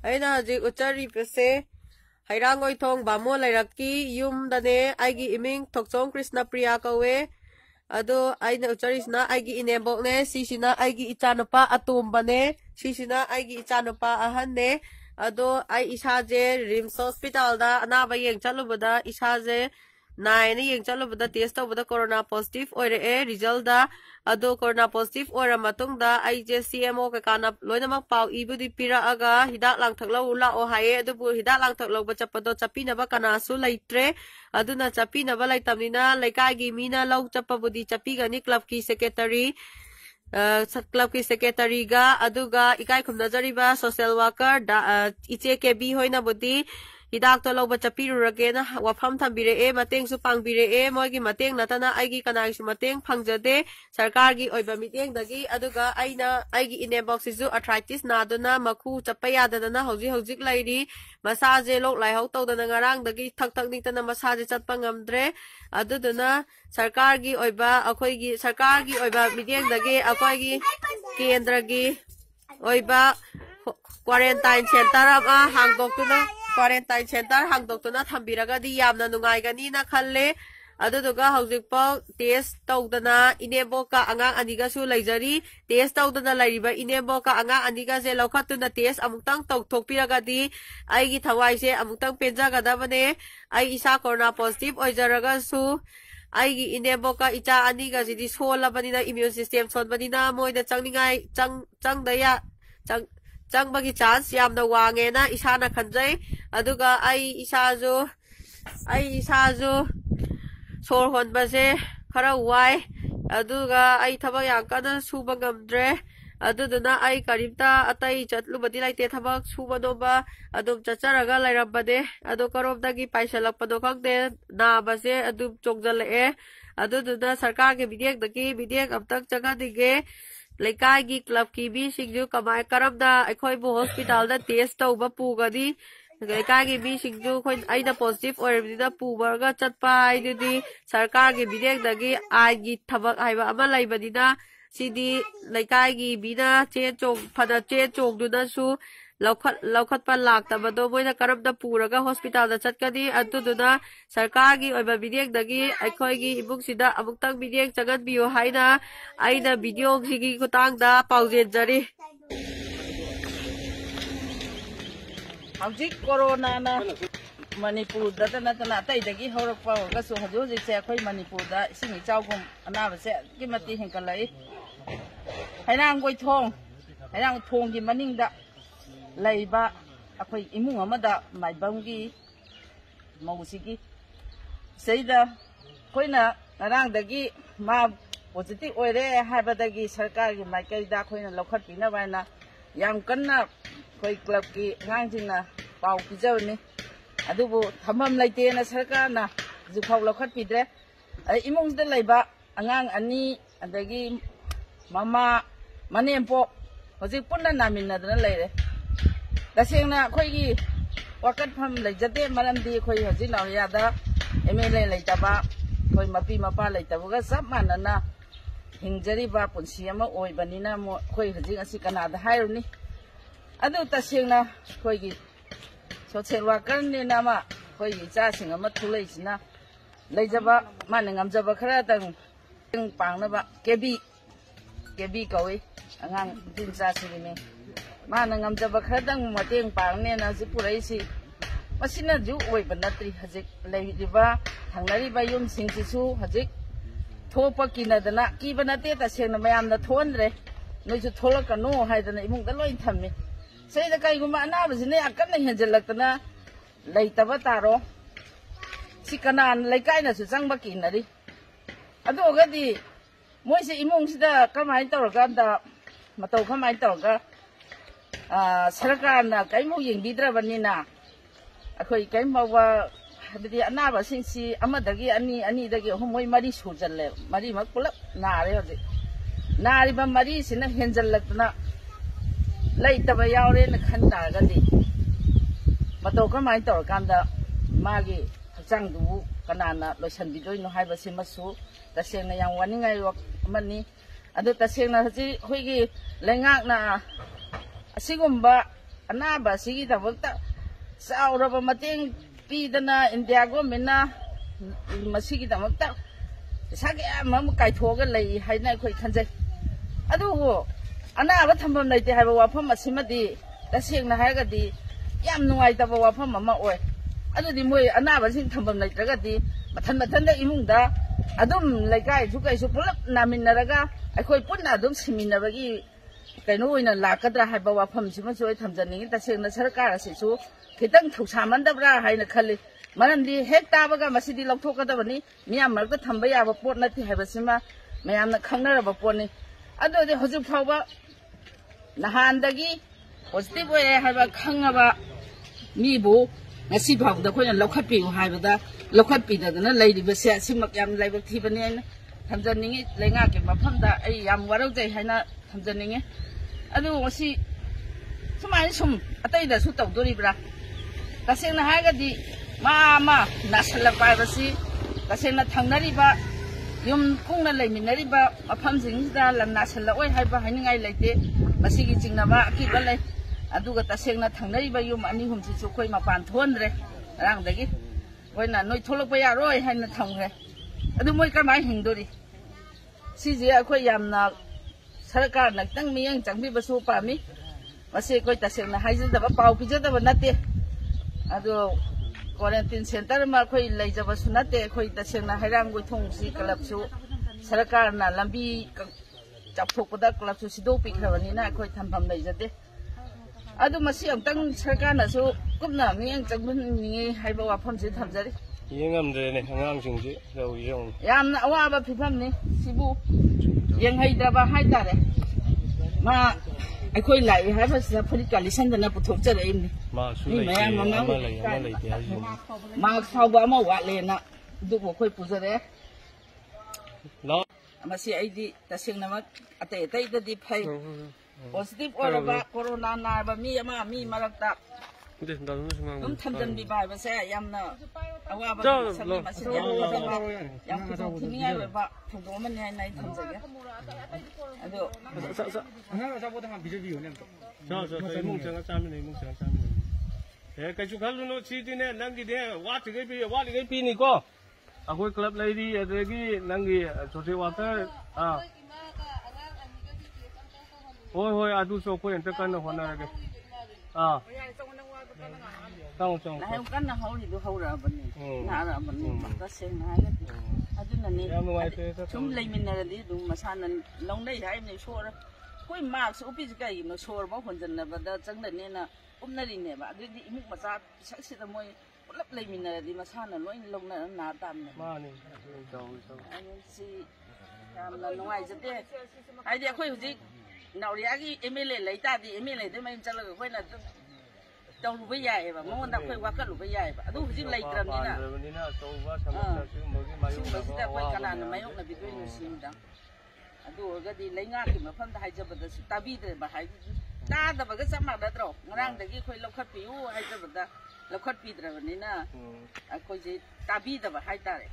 Aina hajik uchari pese Heirangoithong bamo lairaki yum dane aigi iming Thokchong Krishna Priya kawe ado aina ucharisna aigi inebok ne sisina aigi ichanapa atumbane sisina aigi ichanapa ahanne ado ai isaje Rims Hospital da anaba yeng chalubada isaje nine yeng chalubada test tawbada corona positive oire result da ado corona positive oira matungda ai je CMO ka kana loinamak pau ibudi pira aga hidak lang thaklo la o haye adubu hidak lang thaklo ba chapado chapina ba kana su laitre aduna chapina ba laitamnina laikai gi mina law chapabudi chapi gani club ki secretary club ki secretary ga aduga ikai khumnajari ba social worker da iche ke bi hoina budi hidak to loba chapirurage na wafam thambire e mateng su pangbire e moigi mateng natana aigi kanai su mateng phangjade sarkar gi oiba miteng dagi aduga aina aigi inebox su arthritis naduna makhu chapaya dadana hojik lairi masaje lok lai hau tawdana ngarang dagi thak thak nitana masaje chatpa ngamdre aduduna sarkar gi oiba akhoi gi sarkar gi oiba miteng dagi akhoi gi kendra gi oiba quarantine center ama hangdoktuna quarantine center hangdoktuna thambiraga di yamna nungaigani na khalle aduduga hojikpa test tawdana ineboka angang aniga su laijari test tawdana laiba ineboka angang aniga je lokhatuna test amuktang tawthokpiraga di aigi thawai se amuktang penjagadabane ai isa corona positive oijaraga su aigi ineboka icha aniga jidi solabanina immune system sonbanina moida changningai changdaya changbagi chance yamna wange na isana khanjai aduga ai isaju sor honbase khara wai aduga ai thaba yakana suba ngamdre aduduna ai karimta atai chatlubadi laite thaba suba noba adum chacharaga lairabade adu karobdagi paisalakpado khangde na base adum chongjale aduduna sarkar ke bidek abtak jaga dige laikai gi club ki bi singju kamai karamda akhoi bu hospital da test tawba pugadi laikai gi bi singju khoi aida positive oirida pubarga chatpa aidudi sarkar gi bidek dagi ai gi thabak aiba ama laibadina sidi laikai gi bina che chong phada che chong duna su laukhat pa laktabado moina karamda puraga hospital da chatkadi aduduna sarkar gi oiba bidek dagi akhoi gi ibuk sida amuktang bidek chagat biyo haina aina video sigi kutang da paujen jari hawjik corona na Manipur da natana tai dagi horakpa ga su hajo se akhoi Manipur da singi chawgum anaba se ki mati hinkalai Heirangoithong gi maningda laiba akhoi imung amada maibamgi mausigi seida khoina narangdagi ma positive oire habadagi sarkar gi maikaida khoina lokhat pina baina yam kanna khoi club ki ngangjina pau pijawni adubu thamam laite na sarkar na jukhau lokhat pidre imung da laiba angang ani adagi mama manempo hojik punna naminadana laire tasengna khoigi wakat pham leijate malamdi khoi hojik naw yada MLA leitaba khoi mapi mapa leitabuga sab manana hingjari ba punsi ama oibanina mo khoi hojik asi kanada hairuni adu tasengna khoigi social worker ne nama khoigi cha sing ama thuleisina leijaba man ngamjaba khara tang pangnaba kebi kawi angang din cha singine mana ngamjaba khadang mateng pangne na jipurai masina ju oiba natri hajik leidiba thangnariba yum singsisu hajik thopa kinadana kibanate ta sengna mayamna thonre noisu tholakano haidana imungda loi thammi seida kaiguma anabasine akanna henjalaktana leitaba taro sikanan leikaina su changba kinari adu ogadi moise imungsida kamai tawraganda matau kamai tawraga sarkarna kaimu yengbidrabanina akhoi kaimawa habidi anaba singsi amadagi ani dagi homoi mari sujalle mari mak pulap nare hoje nari ba mari sina henjallakna leitaba yaure na khanda gadi matau kamai tawraganda magi hachangdu kanana loisan bidoino haiba simasu tasengna yang waningai mani adu tasengna haji hoigi lengak na asigumba ꯑꯅꯥꯕ ꯑꯁꯤꯒꯤꯗꯃꯛꯇ ꯆꯥꯎꯔꯕ ꯃꯇꯦꯡ ꯄꯤꯗꯅ India ꯒꯣꯔꯃꯦꯟꯅ ꯃꯁꯤꯒꯤꯗꯃꯛꯇ ꯄꯩꯁꯥ ꯀꯌꯥ ꯑꯃ ꯀꯥꯏꯊꯣꯛꯑꯒ ꯂꯩ ꯍꯥꯏꯅ ꯑꯩꯈꯣꯏ ꯈꯟꯖꯩ ꯑꯗꯨꯕꯨ ꯑꯅꯥꯕ ꯊꯝꯐꯝ ꯂꯩꯇꯦ ꯍꯥꯏꯕ ꯋꯥꯐꯝ ꯑꯁꯤꯃꯗꯤ ꯇꯁꯦꯡꯅ ꯍꯥꯏꯔꯒꯗꯤ ꯌꯥꯝ ꯅꯨꯡꯉꯥꯏꯇꯕ ꯋꯥꯐꯝ ꯑꯃ ꯑꯣꯏ ꯑꯗꯨꯗꯤ ꯃꯣꯏ ꯑꯅꯥꯕꯁꯤꯡ ꯊꯝꯐꯝ ꯂꯩꯇ꯭ꯔꯒꯗꯤ ꯃꯊꯟꯗ ꯏꯃꯨꯡꯗ ꯑꯗꯨꯝ ꯂꯩꯀꯥꯏꯁꯨ ꯀꯩꯁꯨ ꯄꯨꯂꯞ ꯅꯥꯃꯤꯟꯅꯔꯒ ꯑꯩꯈꯣꯏ ꯄꯨꯟꯅ ꯑꯗꯨꯝ ꯁꯤꯃꯤꯟꯅꯕꯒꯤ ꯀꯩꯅꯣ ꯑꯣꯏꯅ ꯂꯥꯛꯀꯗ꯭ꯔꯥ ꯍꯥꯏꯕ ꯋꯥꯐꯝꯁꯤꯃꯁꯨ ꯑꯩ ꯊꯝꯖꯅꯤꯡꯉꯤ ꯇꯁꯦꯡꯅ ꯁꯔꯀꯥꯔ ꯑꯁꯤꯁꯨ ꯈꯤꯇꯪ ꯊꯧꯁꯥꯃꯟꯗꯕ꯭ꯔꯥ ꯍꯥꯏꯅ ꯈꯜꯂꯤ ꯃꯔꯝꯗꯤ ꯍꯦꯛ ꯇꯥꯕꯒ ꯃꯁꯤꯗꯤ ꯂꯧꯊꯣꯛꯀꯗꯕꯅꯤ ꯃꯤꯌꯥꯝ ꯃꯔꯛꯇ ꯊꯝꯕ ꯌꯥꯕ ꯄꯣꯠ ꯅꯠꯇꯦ ꯍꯥꯏꯕꯁꯤꯃ ꯃꯌꯥꯝꯅ ꯈꯪꯅꯔꯕ ꯄꯣꯠꯅꯤ ꯑꯗꯨꯗꯤ ꯍꯧꯖꯤꯛ ꯐꯥꯎꯕ ꯅꯍꯥꯟꯗꯒꯤ ꯄꯣꯖꯤꯇꯤꯚ ꯑꯣꯏꯔꯦ ꯍꯥꯏꯕ ꯈꯪꯉꯕ ꯃꯤꯕꯨ ꯉꯁꯤ ꯐꯥꯎꯕꯗ ꯑꯩꯈꯣꯏꯅ ꯂꯧꯈꯠꯄꯤꯌꯨ ꯍꯥꯏꯕꯗ ꯂꯧꯈꯠꯄꯤꯗꯗꯅ ꯂꯩꯔꯤꯕꯁꯦ ꯑꯁꯤꯃꯛ ꯌꯥꯝ ꯂꯥꯏꯕꯛ ꯊꯤꯕꯅꯤ ꯍꯥꯏꯅ ꯊꯝꯖꯅꯤꯡꯉꯤ ꯂꯩꯉꯥꯛꯀꯤ ꯃꯐꯝꯗ ꯑꯩ ꯌꯥꯝ ꯋꯥꯔꯧꯖꯩ ꯍꯥꯏꯅ ꯊꯝꯖꯅꯤꯡꯉꯤ ꯑꯗꯨ ꯃꯁꯤ ꯁꯨꯃꯥꯏꯅ ꯁꯨꯝ ꯑꯇꯩꯗꯁꯨ ꯇꯧꯗꯣꯔꯤꯕ꯭ꯔꯥ ꯇꯁꯦꯡꯅ ꯍꯥꯏꯔꯒꯗꯤ ꯑꯃ ꯅꯥꯁꯤꯜꯂꯛꯄ ꯍꯥꯏꯕꯁꯤ ꯇꯁꯦꯡꯅ ꯊꯪꯅꯔꯤꯕ ꯌꯨꯝ ꯀꯨꯡꯅ ꯂꯩꯃꯤꯟꯅꯔꯤꯕ ꯃꯐꯝꯁꯤꯡꯁꯤꯗ ꯂꯝ ꯅꯥꯁꯤꯜꯂꯛꯑꯣꯏ ꯍꯥꯏꯕ ꯍꯥꯏꯅꯤꯡꯉꯥꯏ ꯂꯩꯇꯦ ꯃꯁꯤꯒꯤ ꯆꯤꯡꯅꯕ ꯑꯀꯤꯕ ꯂꯩ ꯑꯗꯨꯒ ꯇꯁꯦꯡꯅ ꯊꯪꯅꯔꯤꯕ ꯌꯨꯝ ꯑꯅꯤ ꯑꯍꯨꯝꯁꯤꯁꯨ ꯑꯩꯈꯣꯏ ꯃꯄꯥꯟ ꯊꯣꯛꯍꯟꯗ꯭ꯔꯦ ꯉꯔꯥꯡꯗꯒꯤ ꯑꯩꯈꯣꯏꯅ ꯅꯣꯏ ꯊꯣꯛꯂꯛꯄ ꯌꯥꯔꯣꯏ ꯍꯥꯏꯅ ꯊꯝꯈ꯭ꯔꯦ ꯑꯗꯨ ꯃꯣꯏ ꯀꯔꯝꯍꯥꯏꯅ ꯍꯤꯡꯗꯣꯔꯤ ꯁꯤꯁꯦ ꯑꯩꯈꯣꯏ ꯌꯥꯝꯅ ꯁꯔꯀꯥꯔꯅ ꯈꯤꯇꯪ ꯃꯤꯠꯌꯦꯡ ꯆꯪꯕꯤꯕꯁꯨ ꯄꯥꯝꯃꯤ ꯃꯁꯤ ꯑꯩꯈꯣꯏ ꯇꯁꯦꯡꯅ ꯍꯥꯏꯖꯗꯕ ꯄꯥꯎ ꯄꯤꯖꯗꯕ ꯅꯠꯇꯦ ꯑꯗꯣ ꯀ꯭ꯋꯥꯔꯦꯟꯇꯤꯟ ꯁꯦꯟꯇꯔ ꯑꯃ ꯑꯩꯈꯣꯏ ꯂꯩꯖꯕꯁꯨ ꯅꯠꯇꯦ ꯑꯩꯈꯣꯏ ꯇꯁꯦꯡꯅ ꯍꯩꯔꯥꯡꯒꯣꯏꯊꯣꯡꯁꯤ ꯀ꯭ꯂꯕꯁꯨ ꯁꯔꯀꯥꯔꯅ ꯂꯝꯕꯤ ꯆꯥꯎꯊꯣꯛꯄꯗ ꯀ꯭ꯂꯕꯁꯨ ꯁꯤꯗꯣꯛꯄꯤꯈ꯭ꯔꯕꯅꯤꯅ ꯑꯩꯈꯣꯏ ꯊꯝꯐꯝ ꯂꯩꯖꯗꯦ ꯑꯗꯨ ꯃꯁꯤ ꯑꯃꯨꯛꯇꯪ ꯁꯔꯀꯥꯔꯅꯁꯨ ꯀꯨꯞꯅ ꯃꯤꯠꯌꯦꯡ ꯆꯪꯍꯟꯅꯤꯡꯉꯤ ꯍꯥꯏꯕ ꯋꯥꯐꯝꯁꯤ ꯊꯝꯖꯔꯤ ꯌꯦꯡꯉꯝꯗ꯭ꯔꯦꯅꯦ ꯑꯉꯥꯡꯁꯤꯡꯁꯤ ꯇꯧꯔꯤꯁꯦ ꯌꯥꯝꯅ ꯑꯋꯥꯕ ꯐꯤꯕꯝꯅꯤ ꯁꯤꯕꯨ ꯌꯦꯡꯍꯩꯗ꯭ꯔꯕ ꯍꯥꯏꯇꯥꯔꯦ ꯃꯥ ꯑꯩꯈꯣꯏ ꯂꯥꯛꯏ ꯍꯥꯏꯕꯁꯤꯗ ꯐꯨꯔꯤꯠꯀ ꯂꯤꯠꯁꯟꯗꯅ ꯄꯨꯊꯣꯛꯆꯔꯛꯏꯕꯅꯤ ꯃꯤ ꯃꯌꯥꯝ ꯃꯥꯛꯁ ꯐꯥꯎꯕ ꯑꯃ ꯋꯥꯠꯂꯦꯅ ꯑꯗꯨꯕꯨ ꯑꯩꯈꯣꯏ ꯄꯨꯖꯔꯛꯑꯦ ꯃꯁꯤ ꯑꯩꯗꯤ ꯇꯁꯦꯡꯅꯃꯛ ꯑꯇꯩꯗꯗꯤ ꯐꯩ ꯄꯣꯖꯤꯇꯤꯚ ꯑꯣꯏꯔꯕ ꯀꯣꯔꯣꯅꯥ ꯅꯥꯔꯕ ꯃꯤ ꯃꯔꯛꯇ ꯑꯗꯨꯝ ꯊꯝꯖꯤꯟꯕꯤꯕ ꯍꯥꯏꯕꯁꯦ ꯌꯥꯝꯅ ꯑꯋꯥꯕ ꯁꯛꯅꯤ ꯃꯁꯤꯗ ꯌꯥꯝ ꯐꯖꯕ ꯌꯥꯝ ꯈꯨꯗꯣꯡꯊꯤꯅꯤꯡꯉꯥꯏ ꯑꯣꯏꯕ ꯊꯧꯗꯣꯛ ꯑꯃꯅꯤ ꯍꯥꯏꯅ ꯑꯩ ꯊꯝꯖꯒꯦ ꯑꯗꯣ ꯀꯩꯁꯨ ꯈꯜꯂꯨꯅꯨ ꯁꯤꯗꯤꯅꯦ ꯅꯪꯒꯤꯗꯤ ꯋꯥꯠꯂꯤꯉꯩ ꯄꯤꯅꯤꯀꯣ ꯑꯩꯈꯣꯏ ꯀ꯭ꯂꯕ ꯂꯩꯔꯤ ꯑꯗꯒꯤ ꯅꯪꯒꯤ ꯁꯣꯁꯦꯜ ꯋꯥꯔꯀꯔ ꯍꯣꯏ ꯑꯗꯨꯁꯨ ꯑꯩꯈꯣꯏ ꯑꯝꯇ ꯀꯟꯅ ꯍꯣꯠꯅꯔꯒꯦ ꯂꯥꯏꯍꯧ ꯀꯟꯅ ꯍꯧꯔꯤꯗꯨ ꯍꯧꯔꯛꯑꯕꯅꯤ ꯅꯥꯔꯛꯑꯕꯅꯤ ꯇꯁꯦꯡꯅ ꯍꯥꯏꯔꯒꯗꯤ ꯑꯗꯨꯅꯅꯤ ꯁꯨꯝ ꯂꯩꯃꯤꯟꯅꯔꯗꯤ ꯑꯗꯨꯝ ꯃꯁꯥꯅ ꯂꯧꯅꯩ ꯍꯥꯏꯕꯅꯤ ꯁꯣꯔ ꯑꯩꯈꯣꯏ ꯃꯥꯛꯁ ꯎꯞꯄꯤꯁꯤ ꯀꯩꯒꯤꯅꯣ ꯁꯣꯔꯐꯥꯎ ꯍꯣꯟꯖꯟꯅꯕꯗ ꯆꯪꯗꯅꯦꯅ ꯎꯞꯅꯔꯤꯅꯦꯕ ꯑꯗꯨꯗꯤ ꯏꯃꯨꯡ ꯃꯆꯥ ꯄꯤꯁꯛꯁꯤꯗ ꯃꯣꯏ ꯄꯨꯂꯞ ꯂꯩꯃꯤꯟꯅꯔꯗꯤ ꯃꯁꯥꯅ ꯂꯣꯏꯅ ꯂꯧꯅꯔ ꯅꯥ ꯇꯥꯕꯅꯦ ꯁꯤ ꯌꯥꯝꯅ ꯅꯨꯡꯉꯥꯏꯖꯗꯦ ꯍꯥꯏꯗꯤ ꯑꯩꯈꯣꯏ ꯍꯧꯖꯤꯛ ꯅꯥꯎꯔꯤꯌꯥꯒꯤ MLA ꯂꯩꯇꯥꯔꯗꯤ MLAꯗ ꯃꯌꯨꯝ ꯆꯠꯂꯒ ꯑꯩꯈꯣꯏꯅ ꯑꯗꯨꯝ ꯇꯧꯔꯨꯕ ꯌꯥꯏꯑꯕ ꯃꯉꯣꯟꯗ ꯑꯩꯈꯣꯏ ꯋꯥꯀꯠꯂꯨꯕ ꯌꯥꯏꯑꯕ ꯑꯗꯨ ꯍꯧꯖꯤꯛ ꯂꯩꯇ꯭ꯔꯕꯅꯤꯅ ꯁꯤꯒꯨꯝꯕꯁꯤꯗ ꯑꯩꯈꯣꯏ ꯀꯅꯥꯅ ꯃꯥꯌꯣꯛꯅꯕꯤꯗꯣꯏꯅꯣ ꯁꯤꯅꯤꯗ ꯑꯗꯨ ꯑꯣꯏꯔꯒꯗꯤ ꯂꯩꯉꯥꯛꯀꯤ ꯃꯐꯝꯗ ꯍꯥꯏꯖꯕꯗꯁꯨ ꯇꯥꯕꯤꯗ꯭ꯔꯦꯕ ꯍꯥꯏꯕꯗꯤ ꯇꯥꯗꯕꯒ ꯆꯞ ꯃꯥꯟꯅꯗ꯭ꯔꯣ ꯉꯔꯥꯡꯗꯒꯤ ꯑꯩꯈꯣꯏ ꯂꯧꯈꯠꯄꯤꯌꯨ ꯍꯥꯏꯖꯕꯗ ꯂꯧꯈꯠꯄꯤꯗ꯭ꯔꯕꯅꯤꯅ ꯑꯩꯈꯣꯏꯁꯦ ꯇꯥꯕꯤꯗꯕ ꯍꯥꯏꯇꯥꯔꯦ